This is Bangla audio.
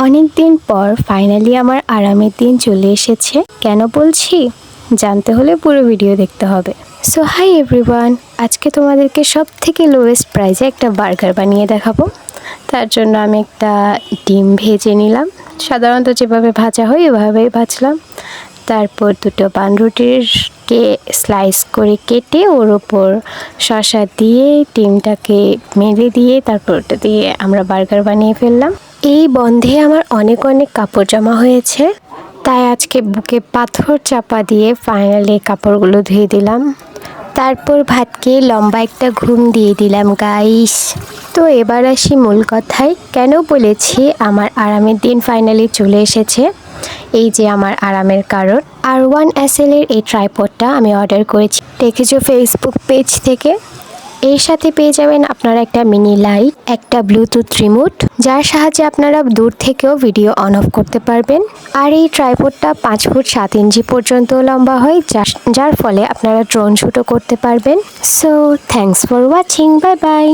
অনেক দিন পর ফাইনালি আমার আরামের দিন চলে এসেছে। কেন বলছি জানতে হলে পুরো ভিডিও দেখতে হবে। সো হাই এভরিওয়ান, আজকে তোমাদেরকে সব থেকে লোয়েস্ট প্রাইসে একটা বার্গার বানিয়ে দেখাবো। তার জন্য আমি একটা ডিম ভেজে নিলাম, সাধারণত যেভাবে ভাজা হয় ওইভাবেই ভাজলাম। তারপর দুটো পাউরুটিকে স্লাইস করে কেটে ওর ওপর শসা দিয়ে ডিমটাকে মেরে দিয়ে তারপর ওটা দিয়ে আমরা বার্গার বানিয়ে ফেললাম। এই বন্ধে আমার অনেক কাপড় জমা হয়েছে, তাই আজকে বুকে পাথর চাপা দিয়ে ফাইনালি কাপড়গুলো ধুয়ে দিলাম। তারপর ভাত খেয়ে লম্বা একটা ঘুম দিয়ে দিলাম গাইস। তো এবার আসি মূল কথায়, কেন বলেছি আমার আরামের দিন ফাইনালি চলে এসেছে। এই যে আমার আরামের কারণ, R1SL এর এই ট্রাইপডটা আমি অর্ডার করেছি, দেখেছো ফেসবুক পেজ থেকে। এর সাথে পেয়ে যাবেন আপনারা একটা মিনি লাইট, একটা ব্লুটুথ রিমোট, যার সাহায্যে আপনারা দূর থেকেও ভিডিও অন অফ করতে পারবেন। আর এই ট্রাইপডটা 5 ফুট 7 ইঞ্চি পর্যন্ত লম্বা হয়, যার ফলে আপনারা ড্রোন শ্যুটও করতে পারবেন। So thanks for watching, bye bye.